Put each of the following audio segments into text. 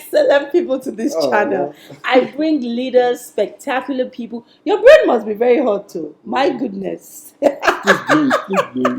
excellent people to this channel. No. I bring leaders, spectacular people. Your brain must be very hot too. My goodness. Please do.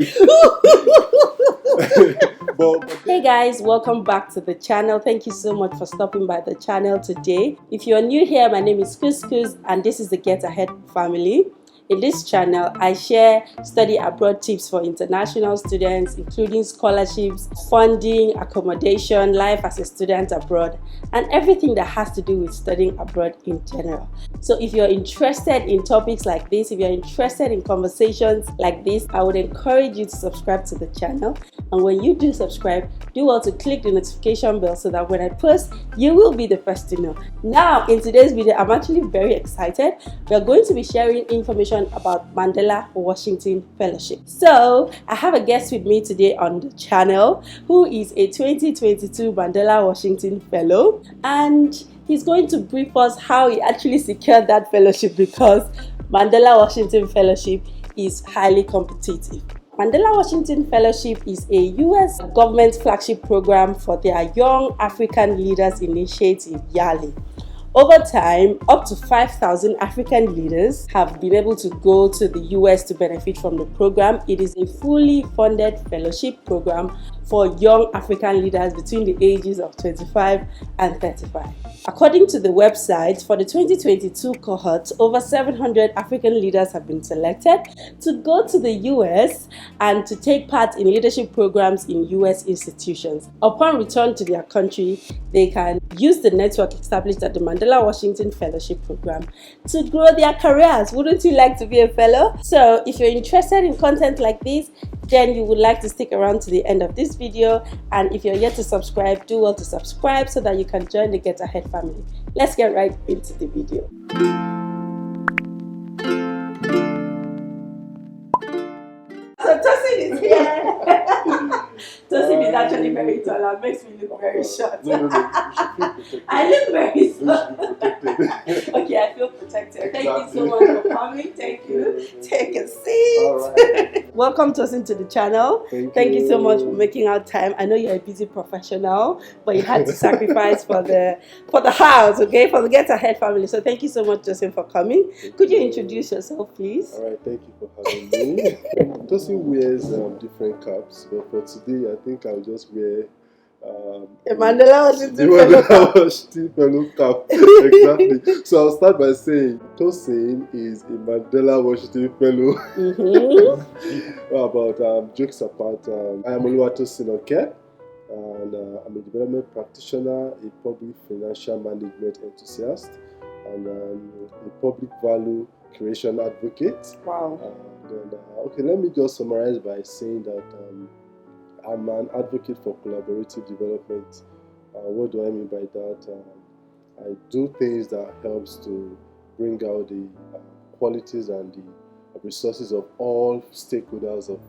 Hey guys, welcome back to the channel. Thank you so much for stopping by the channel today. If you're new here, my name is Couscous and this is the Get Ahead family. In this channel, I share study abroad tips for international students, including scholarships, funding, accommodation, life as a student abroad, and everything that has to do with studying abroad in general. So if you're interested in topics like this, if you're interested in conversations like this, I would encourage you to subscribe to the channel. And when you do subscribe, do well to click the notification bell so that when I post, you will be the first to know. Now, in today's video, I'm actually very excited. We're going to be sharing information about Mandela Washington Fellowship. So, I have a guest with me today on the channel who is a 2022 Mandela Washington Fellow, and he's going to brief us how he actually secured that fellowship, because Mandela Washington Fellowship is highly competitive. Mandela Washington Fellowship is a U.S. government flagship program for their Young African Leaders Initiative, YALI. Over time, up to 5,000 African leaders have been able to go to the US to benefit from the program. It is a fully funded fellowship program for young African leaders between the ages of 25 and 35. According to the website, for the 2022 cohort, over 700 African leaders have been selected to go to the US and to take part in leadership programs in US institutions. Upon return to their country, they can use the network established at the Mandela Washington Fellowship program to grow their careers. Wouldn't you like to be a fellow? So if you're interested in content like this, then you would like to stick around to the end of this video. And if you're yet to subscribe, do well to subscribe so that you can join the Get Ahead family. Let's get right into the video. So Tosin is here. Tosin is actually very tall and makes me look very short. No. I look very short. Okay, I feel protected. Thank you so much for coming. Thank you. Take a seat. All right. Welcome Tosin to the channel. Thank you so much for making out time. I know you're a busy professional, but you had to sacrifice for the house, okay, for the Get Ahead family. So thank you so much, Tosin, for coming. Could you introduce yourself, please? All right, thank you for having me. Tosin wears different caps, but for today, I think I'll just wear a Mandela Washington Fellow cap. Exactly. So I'll start by saying Tosin is a Mandela Washington Fellow. About jokes apart, I am Tosin, okay? And I'm a development practitioner, a public financial management enthusiast, and a public value creation advocate. Wow. And okay, let me just summarize by saying that I'm an advocate for collaborative development. What do I mean by that? I do things that helps to bring out the qualities and the resources of all stakeholders of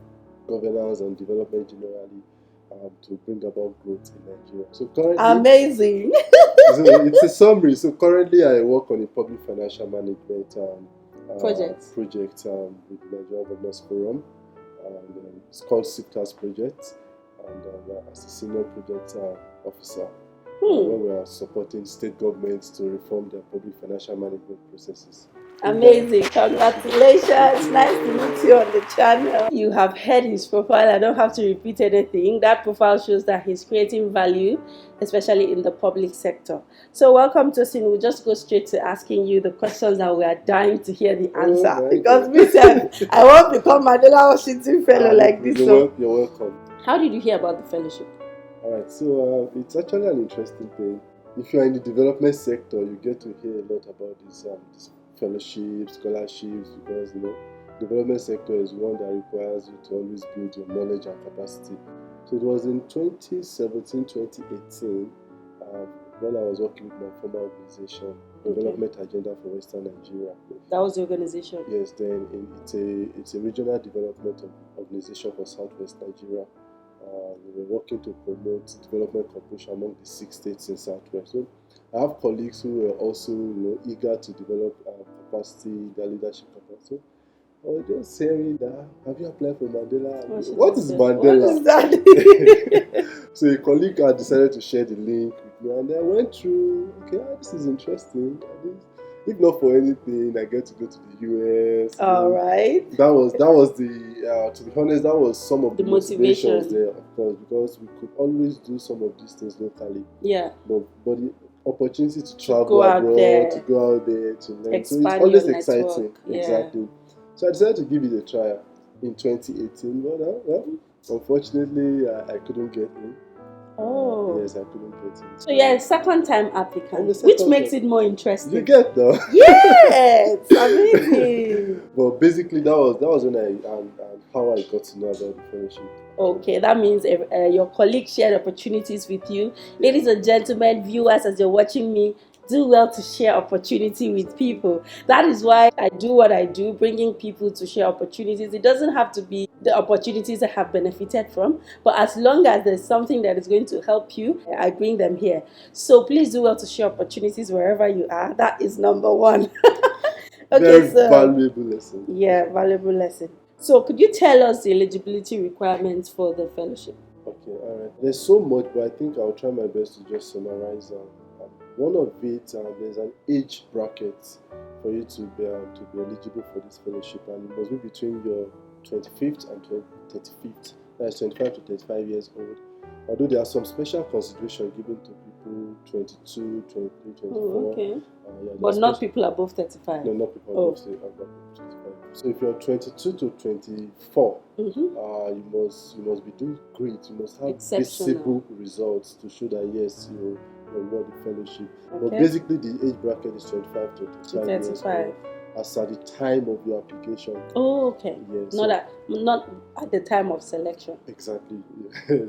governance and development generally, to bring about growth in Nigeria. So currently, amazing. It's a summary. So currently, I work on a public financial management project with the Nigerian Governors Forum, and it's called SIPTAS project, and as a senior project officer, where we are supporting state governments to reform their public financial management processes. Amazing. Congratulations. Nice to meet you on the channel. You have heard his profile. I don't have to repeat anything. That profile shows that he's creating value, especially in the public sector. So welcome, Tosin. We'll just go straight to asking you the questions that we are dying to hear the answer. Because I want to become Mandela Washington Fellow like this. You're welcome. How did you hear about the fellowship? All right. So it's actually an interesting thing. If you're in the development sector, you get to hear a lot about this fellowships, scholarships, because development sector is one that requires you to always build your knowledge and capacity. So it was in 2017, 2018, when I was working with my former organization, Development Agenda for Western Nigeria. That was the organization? Yes, then it's a regional development organization for Southwest Nigeria. We were working to promote development cooperation among the 6 states in Southwest. So I have colleagues who were also eager to develop capacity, their leadership capacity. I was just saying that, have you applied for Mandela? Washington What is Fellow. Mandela? What is that? So a colleague had decided to share the link with me, and I went through. Okay, this is interesting. At least, if not for anything, I get to go to the US. All right. That was the. To be honest, that was some of the motivations motivation. there, of course, because we could always do some of these things locally. Yeah. But the opportunity to travel go out abroad, there. to go out there, to learn, so it's Expand always your exciting. network. Yeah. Exactly. So I decided to give it a try in 2018. Well, unfortunately, I couldn't get in. Oh. Yes, I couldn't get in. So you're a second-time applicant, I'm a which second makes time. it more interesting. You get though. Yes, amazing. Well, basically, that was when and how I got to know about the fellowship. Okay, that means your colleagues shared opportunities with you. Ladies and gentlemen, viewers, as you're watching me, do well to share opportunity with people. That is why I do what I do, bringing people to share opportunities. It doesn't have to be the opportunities I have benefited from, but as long as there's something that is going to help you, I bring them here. So please do well to share opportunities wherever you are. That is number one. Okay, Very valuable lesson. Yeah, valuable lesson. So could you tell us the eligibility requirements for the fellowship? Okay, all right. There's so much, but I think I'll try my best to just summarize. One of it, there's an age bracket for you to be eligible for this fellowship, and it must be between your 25th and 35th. That's 25 to 35 years old. Although there are some special consideration given to people 22, 23, 24. Oh, okay. But not people above 35. No, not people above 35. So if you're 22 to 24, you must be doing great. You must have visible results to show that yes, you award the fellowship. Okay. But basically, the age bracket is 25 to 35 years old. As at the time of your application. Oh, okay. Yes. Not at the time of selection. Exactly.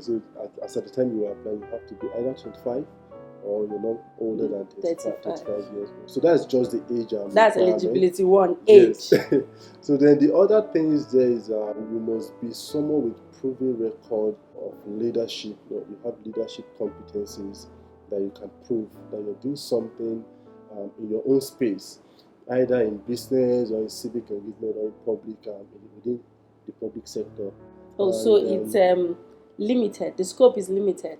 So as at the time you apply, you have to be either 25 or you're not older than 35 years old. So that's just the age. That's eligibility one, age. Yes. So then the other thing is there is you must be someone with proven record of leadership. You have leadership competencies that you can prove that you're doing something in your own space, either in business or in civic engagement or in public, within the public sector. Also, it's limited. The scope is limited.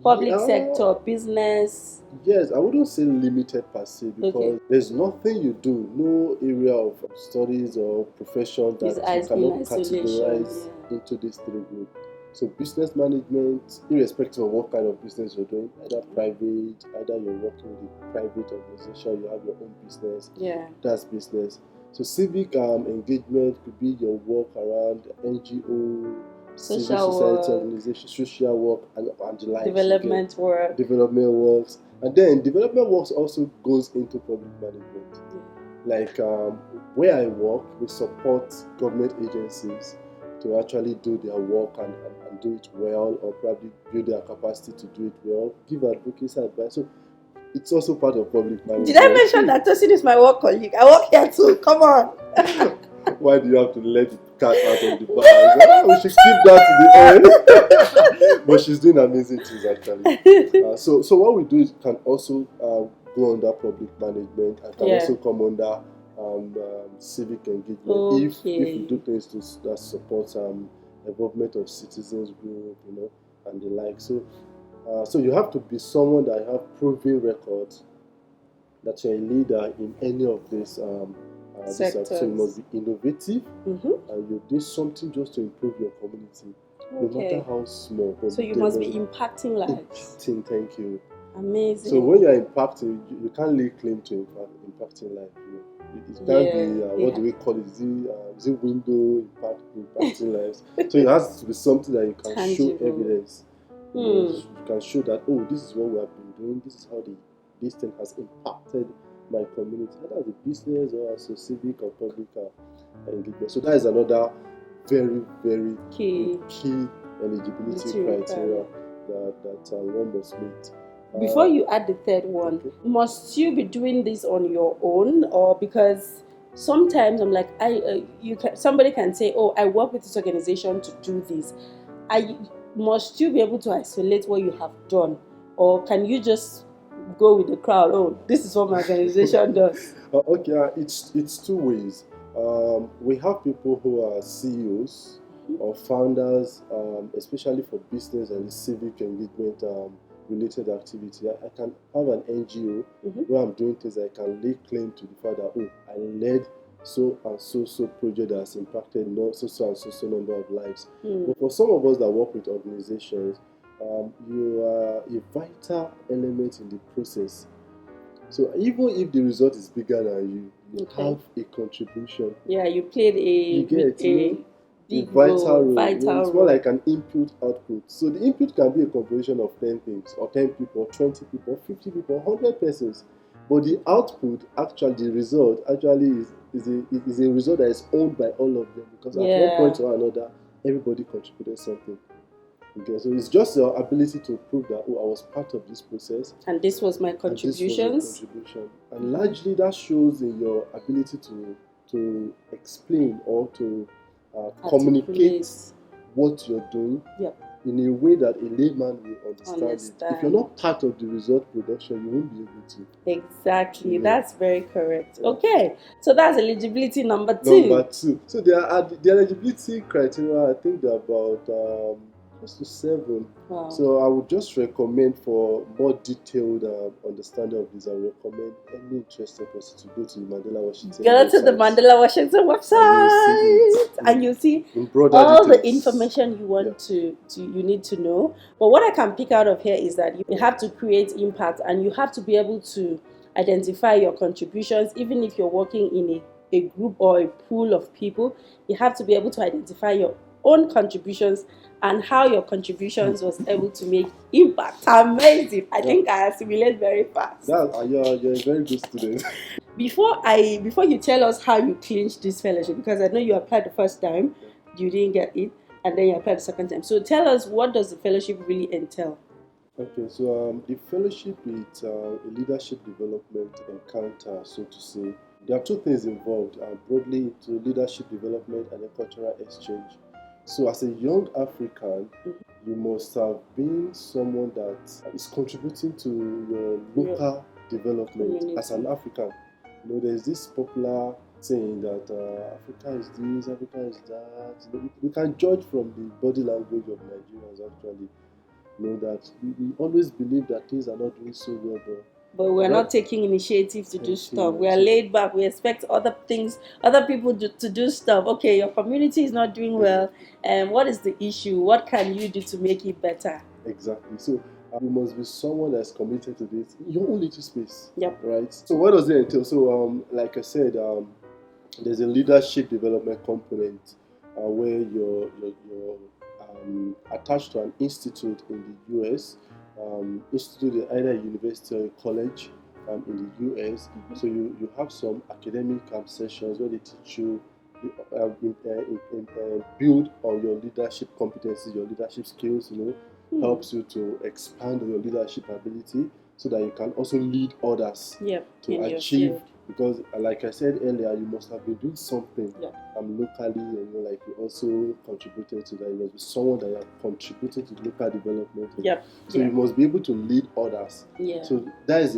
Public sector, business. Yes, I wouldn't say limited per se, because there's nothing you do, no area of studies or profession that you cannot categorize into these three groups. So business management, irrespective of what kind of business you're doing, either private, either you're working with a private organization, you have your own business. Yeah, that's business. So civic engagement could be your work around NGO, civil society organization, social work, and the like. Development works. And then development works also goes into public management. Yeah. Like where I work, we support government agencies to actually do their work and do it well, or probably build their capacity to do it well, give advocacy advice. So it's also part of public management. Did I mention that Tosin is my work colleague? I work here too. Come on. Why do you have to let the cat out of the bag? We should keep that to the end. But she's doing amazing things actually. So what we do is can also go under public management and can also come under civic engagement if we do things that support involvement of citizens group, and the like. So you have to be someone that have proven records that you're a leader in any of these sectors. So you must be innovative, and you do something just to improve your community, no matter how small. So you must be impacting lives. Thank you. Amazing. So when you're impacting, you can't lay claim to impacting life. It can't be what do we call it? Is it window impacting lives? So it has to be something that you can tangible. Show evidence. You can show that this is what we have been doing. This is how this thing has impacted my community, either as a business or as a civic or public engagement. So that is another very, very key eligibility criteria that one must meet. Before you add the third one, must you be doing this on your own, or because sometimes I'm like, somebody can say, I work with this organization to do this. Must you be able to isolate what you have done, or can you just go with the crowd? This is what my organization does. It's two ways. We have people who are CEOs or founders, especially for business and civic engagement related activity. I can have an NGO where I'm doing things I can lay claim to the fact that, oh, I led so and so project that has impacted so and so number of lives. But for some of us that work with organizations, you are a vital element in the process. So even if the result is bigger than you have a contribution. Yeah, you played a vital role. It's more like an input-output. So the input can be a combination of 10 things, or 10 people, or 20 people, 50 people, 100 persons. But the output, actually, the result, actually is a result that is owned by all of them. Because at one point or another, everybody contributed something. Okay, so it's just your ability to prove that, oh, I was part of this process. And this was my contributions. And largely that shows in your ability to explain or to communicate what you're doing in a way that a layman will understand it. If you're not part of the result production, you won't be able to. Exactly, that's very correct. Okay, so that's eligibility number two. So the eligibility criteria, I think they're about close to 7. Wow. So I would just recommend, for more detailed understanding of this, I recommend any interested person to go to the Mandela Washington website. To the Mandela Washington website, and you'll see all the information you want you need to know. But what I can pick out of here is that you have to create impact, and you have to be able to identify your contributions. Even if you're working in a group or a pool of people, you have to be able to identify your own contributions and how your contributions was able to make impact. Amazing. I think I assimilate very fast. You're a very good student. Before you tell us how you clinched this fellowship, because I know you applied the first time, you didn't get it, and then you applied the second time. So tell us, what does the fellowship really entail? Okay, so the fellowship is a leadership development encounter, so to say. There are 2 things involved, broadly into leadership development and a cultural exchange. So as a young African, you must have been someone that is contributing to your local development as an African. You know, there's this popular saying that Africa is this, Africa is that. You know, we can judge from the body language of Nigerians, actually. You know, that we always believe that things are not doing so well, but we're not taking initiative to do stuff. We are laid back. We expect other people to do stuff. Okay, your community is not doing well. And what is the issue? What can you do to make it better? Exactly. So you must be someone that's committed to this in your own little space. Yep. Right. So what does it entail? So like I said, there's a leadership development component where you're attached to an institute in the US. Institute either a university or a college in the US. So you have some academic sessions where they teach you build on your leadership competencies, your leadership skills. You know, helps you to expand on your leadership ability so that you can also lead others to achieve. Because, like I said earlier, you must have been doing something locally, and you know, like you also contributed to that. You must be someone that you have contributed to local development. So you must be able to lead others. So that's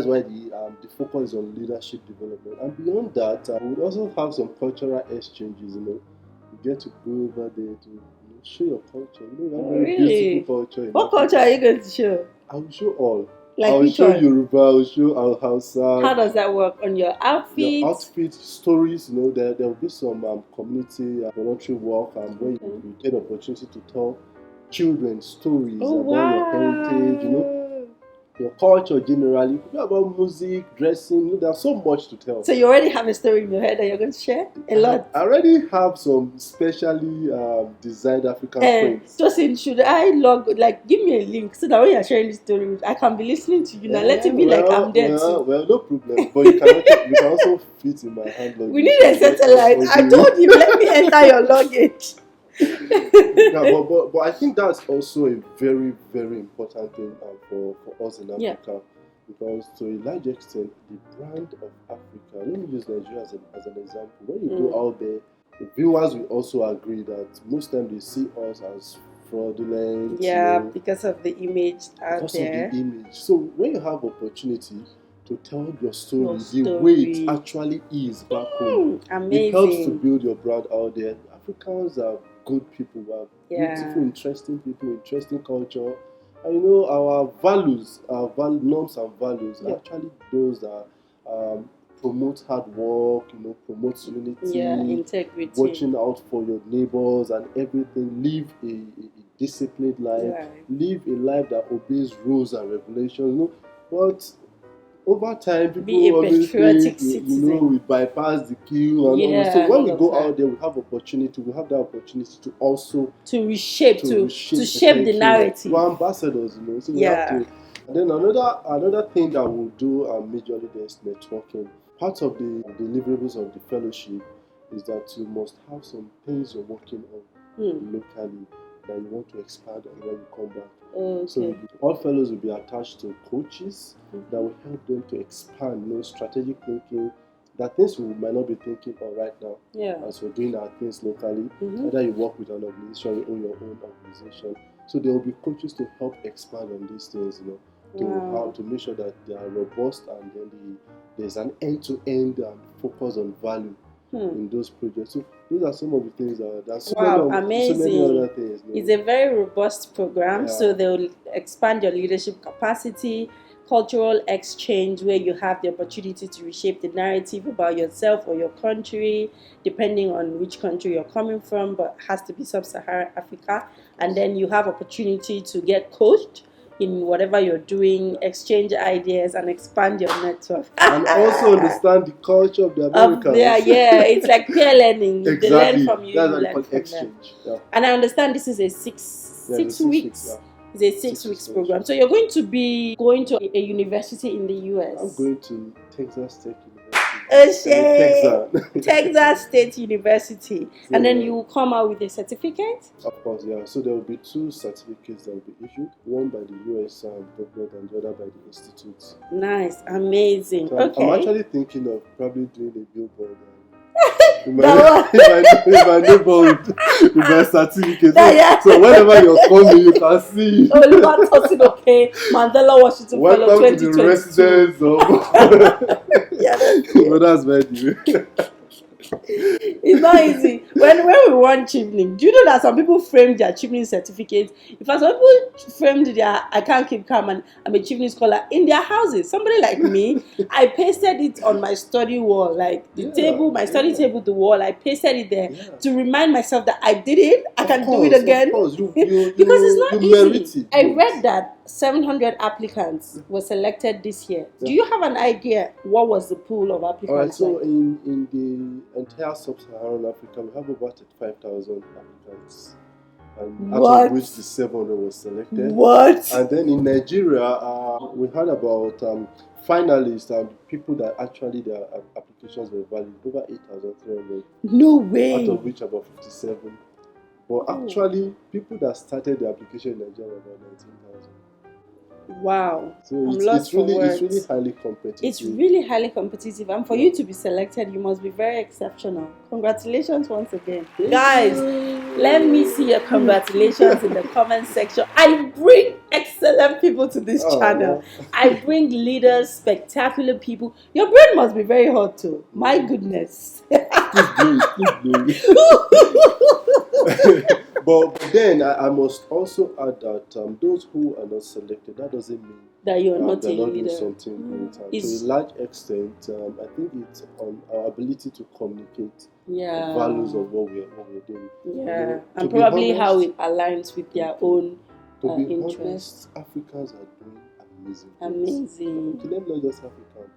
why the focus is on leadership development. And beyond that, we would also have some cultural exchanges. You know, you get to go over there to show your culture. You know, that very beautiful culture. What culture are you going to show? I will show all. Like I will show Yoruba, I will show Al Hausa. How does that work? On your outfit? Your outfit, stories, you know, there will be some community voluntary work where you get the opportunity to tell children stories about your heritage, you know, your culture generally. It could be about music, dressing, you know, there's so much to tell. So you already have a story in your head that you're going to share? A lot? I already have some specially designed African friends. Jocelyn, should I give me a link so that when you're sharing this story, I can be listening to you now? Let it be like I'm there too. Well, no problem. But you can also fit in my hand luggage. We need a satellite. I told you, let me enter your luggage. But I think that's also a very, very important thing for us in Africa, because to a large extent, the brand of Africa, let me use Nigeria as an example. When you go out there, the viewers will also agree that most times they see us as fraudulent. Because of the image out there. So when you have opportunity to tell your story, Your the way story. it actually is back home. Amazing. It helps to build your brand out there. Africans are good people, are beautiful, interesting people, interesting culture. And you know, our values, norms and values, are actually those that promote hard work, you know, promotes unity, integrity, watching out for your neighbors and everything. Live a disciplined life, live a life that obeys rules and regulations. You know, but over time, people obviously, you know, we bypass the queue and all. So when we go out there, we have the opportunity to also reshape, to shape the narrative. We're ambassadors, you know. So we have to. And then another thing that we'll do majorly is networking. Part of the deliverables of the fellowship is that you must have some things you're working on locally that you want to expand on when you come back. So all fellows will be attached to coaches that will help them to expand, you know, strategic thinking, that things we might not be thinking of right now as we're doing our things locally. Whether you work with an organization or your own organization. So there will be coaches to help expand on these things, you know, to make sure that they are robust, and then there's an end-to-end focus on value in those projects. So those are some of the things that so many other things. You know. It's a very robust program, so they'll expand your leadership capacity, cultural exchange, where you have the opportunity to reshape the narrative about yourself or your country, depending on which country you're coming from, but has to be sub-Saharan Africa. And then you have opportunity to get coached in whatever you're doing, exchange ideas, and expand your network. And also understand the culture of the Americans. It's like peer learning. Exactly. They learn from you, That's you learn from exchange. them. And I understand this is a six weeks. It's a 6 weeks program. So you're going to be going to a university in the US. I'm going to Texas State University. Texas State University. So, and then you will come out with a certificate? Of course, yeah. So there will be 2 certificates that will be issued. One by the US government and the other by the institute. Nice. Amazing. So I'm actually thinking of probably doing a billboard. My neighborhood with my certificate. So whenever you're coming, you can see. Mandela Washington Fellow 2022. Welcome to the residence of. But that's very new. It's not easy. When we want chevening, do you know that some people framed their chevening certificates? In fact, some people framed their I can't keep calm and I'm a chevening scholar in their houses. Somebody like me, I pasted it on my study wall, like the table, my study table, the wall. I pasted it there to remind myself that I did it. I can do it again. Of course. Because it's not easy. I read that 700 applicants were selected this year. Do you have an idea what was the pool of applicants? All right, so in the entire sub-Saharan Africa, we have about 35,000 applicants. And out of which the 700 was selected. And then in Nigeria, we had about finalists and people that actually their applications were valid, over 8,300. No way! Out of which about 57. But actually, people that started the application in Nigeria were about 19,000. Wow. So it's really highly competitive. It's really highly competitive. And for you to be selected, you must be very exceptional. Congratulations once again. Guys, let me see your congratulations in the comment section. I bring excellent people to this channel. I bring leaders, spectacular people. Your brain must be very hot too. My goodness. But then I must also add that those who are not selected, that doesn't mean that you're not a leader. Doing something great. To a large extent, I think it's on our ability to communicate the values of what we're doing. And probably honest, how it aligns with their own interests. Africans are doing amazing. Okay, let me not just African.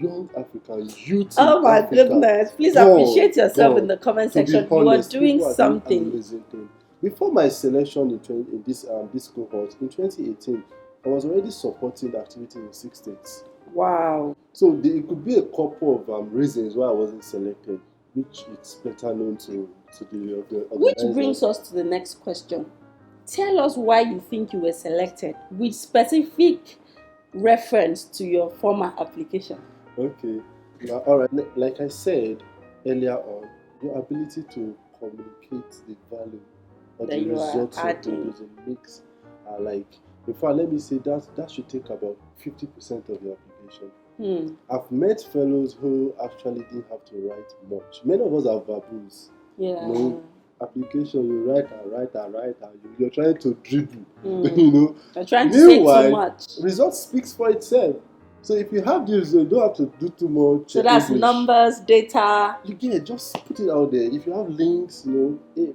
Young African, youth. Oh my goodness! Please appreciate yourself in the comment section. You are doing something. Amazing thing. Before my selection in this cohort in 2018, I was already supporting activity in 6 states. Wow! So it could be a couple of reasons why I wasn't selected, which it's better known to the Which brings us to the next question. Tell us why you think you were selected, with specific reference to your former application. Okay. Now, all right. Like I said earlier on, your ability to communicate the value or the results of those mix are like. In fact, let me say that should take about 50% of your application. I've met fellows who actually didn't have to write much. Many of us are baboons. Yeah. Application, you write and you're trying to dribble. You're trying to say too much. Result speaks for itself. So if you have this, you don't have to do too much. So that's English. Numbers, data. You get, just put it out there. If you have links,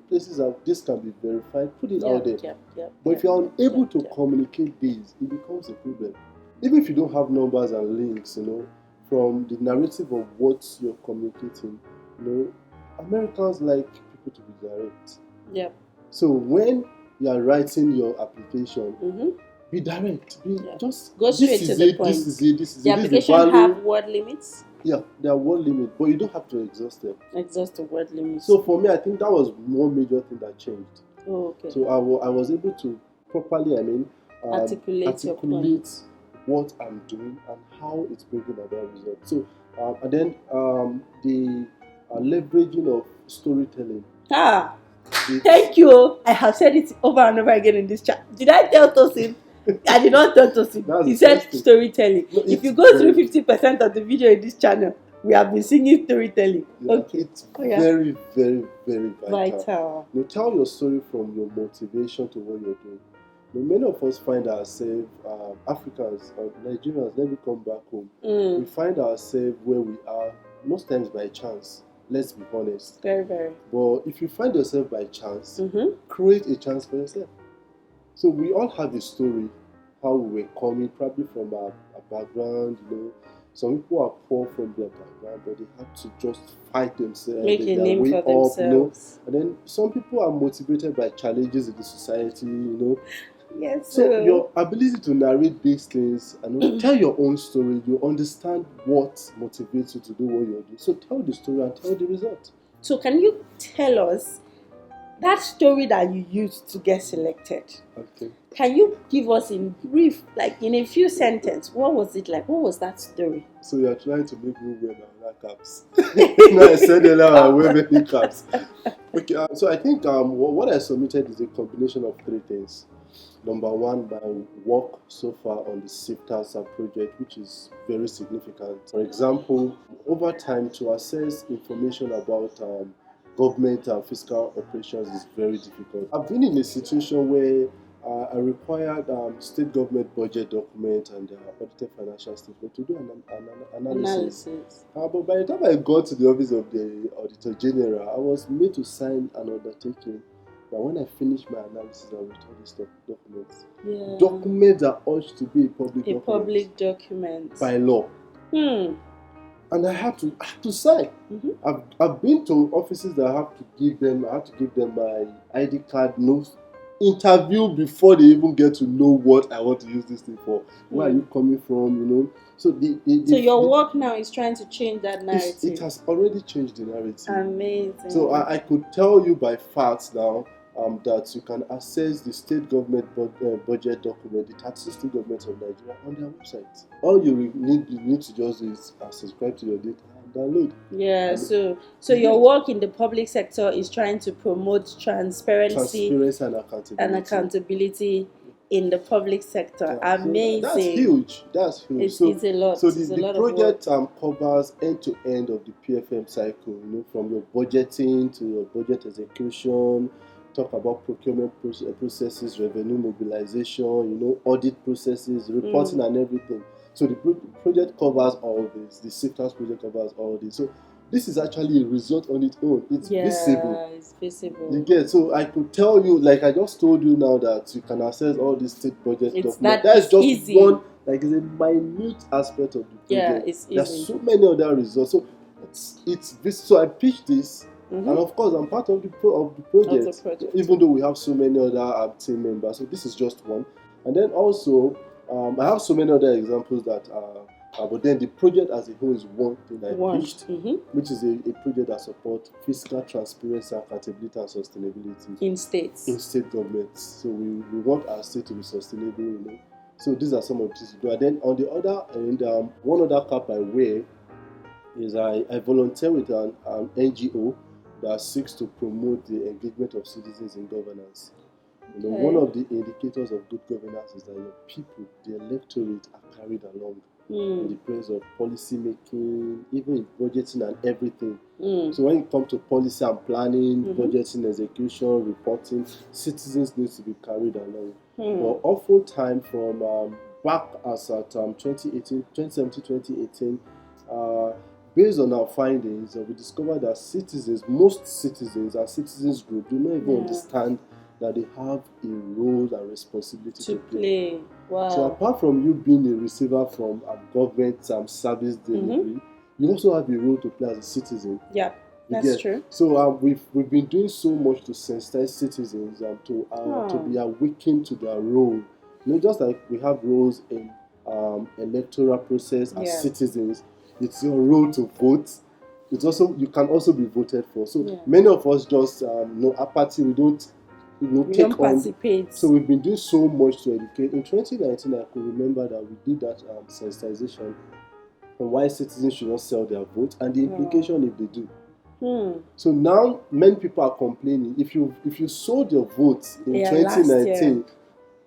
places that this can be verified, put it out there. But if you're unable to communicate this, it becomes a problem. Even if you don't have numbers and links, from the narrative of what you're communicating, Americans like people to be direct. Yeah. So when you are writing your application, be direct. Just go straight to the point. This is it. The application have word limits. Yeah, there are word limits, but you don't have to exhaust them. Exhaust the word limits. So for me, I think that was one major thing that changed. Oh, okay. So I was able to properly, articulate what I'm doing and how it's bringing about results. So and then the leveraging of storytelling. Thank you. I have said it over and over again in this chat. Did I tell Tosin? I did not tell Tosin. He said storytelling. No, if you go through 50% of the video in this channel, we have been singing storytelling. Yeah, okay. It's very, very, very vital. Tell your story from your motivation to what you're doing. Many of us find ourselves, Africans or Nigerians, let me come back home. We find ourselves where we are most times by chance. Let's be honest. Very, very. But if you find yourself by chance, create a chance for yourself. So we all have a story, how we were coming, probably from a background, Some people are poor from their background, but they have to just fight themselves, make a name for themselves. And then some people are motivated by challenges in the society, Yes. So your ability to narrate these things and tell your own story, you understand what motivates you to do what you're doing. So tell the story and tell the result. So can you tell us that story that you used to get selected? Okay. Can you give us in brief, like in a few sentences, what was it like? What was that story? So you're trying to make me wear my caps. No, I said earlier I wear many caps. Okay, so I think what I submitted is a combination of three things. Number one, my work so far on the SIFTAS project, which is very significant. For example, over time to assess information about government and fiscal operations is very difficult. I've been in a situation where I required state government budget document and audited financial statement to do an analysis. But by the time I got to the office of the Auditor General, I was made to sign an undertaking. But when I finished my analysis, I returned these documents. Yeah. Documents are urged to be a public document by law. And I have to sign. I've been to offices that I have to give them my ID card, notes, interview before they even get to know what I want to use this thing for. Where are you coming from? So your work now is trying to change that narrative. It has already changed the narrative. Amazing. So I could tell you by facts now that you can access the state government budget document, the 36 state governments of Nigeria, on their website. All you need to just do is subscribe to your data and download. Yeah. So your work in the public sector is trying to promote transparency and accountability in the public sector. Yeah. Amazing. That's huge. It's a lot. So the project covers end to end of the PFM cycle. From your budgeting to your budget execution. Talk about procurement processes, revenue mobilization, audit processes, reporting and everything. So the project covers all this. The SIFTAS project covers all this. So this is actually a result on its own. It's visible. It's visible. You get, so I could tell you, like I just told you now, that you can access all these state budget documents. That's just easy. One, it's a minute aspect of the project. Yeah, it's easy. There's so many other results. So so I pitched this. And of course, I'm part of the project, even though we have so many other team members. So this is just one. And then also, I have so many other examples that but then the project as a whole is one thing I pitched, which is a project that supports fiscal transparency, accountability, and sustainability in state governments. So we want our state to be sustainable, So these are some of the things we do. And then on the other end, one other cap I wear is I volunteer with an NGO that seeks to promote the engagement of citizens in governance. One of the indicators of good governance is that your people, the electorate, are carried along. in the place of policy making, even in budgeting and everything. Mm. So when it comes to policy and planning, budgeting, execution, reporting, citizens need to be carried along. But oftentimes from back as at 2017, 2018, based on our findings, we discovered that most citizens and citizens group do not even understand that they have a role and responsibility to play. Wow. So apart from you being a receiver from government service delivery, you also have a role to play as a citizen. Yeah, that's true. So we've been doing so much to sensitize citizens to be awakened to their role. Just like we have roles in electoral process as citizens, it's your role to vote. You can also be voted for. So many of us just apathy. We don't take on. Participate. So we've been doing so much to educate. In 2019, I could remember that we did that sensitization on why citizens should not sell their vote and the implication if they do. So now many people are complaining. If you sold your vote in 2019,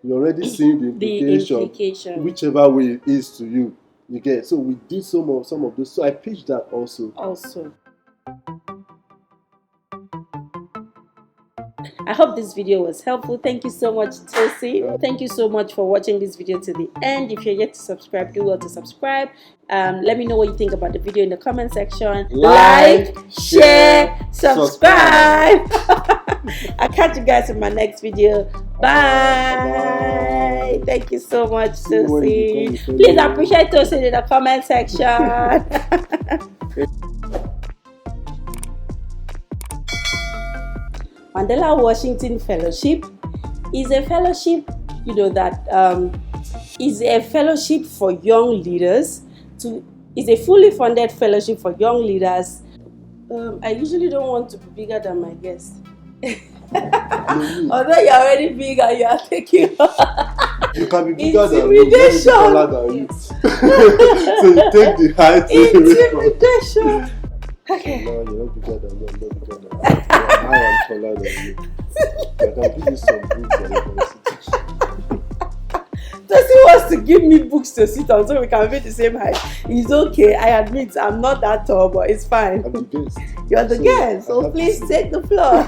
you're already seeing the implication, whichever way it is to you. You get. So we did some of those. So I pitched that also. I hope this video was helpful. Thank you so much, Tosi. Thank you so much for watching this video to the end. If you're yet to subscribe, do well to subscribe. Let me know what you think about the video in the comment section. Like, share, subscribe. I'll catch you guys in my next video. Bye. Thank you so much, Tosi. Please appreciate Tosi in the comment section. Mandela Washington Fellowship is a fellowship, that is a fellowship for young leaders. Is a fully funded fellowship for young leaders. I usually don't want to be bigger than my guest. Although you're already big and you are taking you can be bigger than me, taller than you. So you take the height. Intimidation. Okay. No, you're not bigger than me. I'm not bigger than you. I am taller than you. I can give you some books and you can sit. Tosi wants to give me books to sit on so we can be the same height. It's okay. I admit I'm not that tall, but it's fine. I'm the guest. You're the guest, so please take the floor.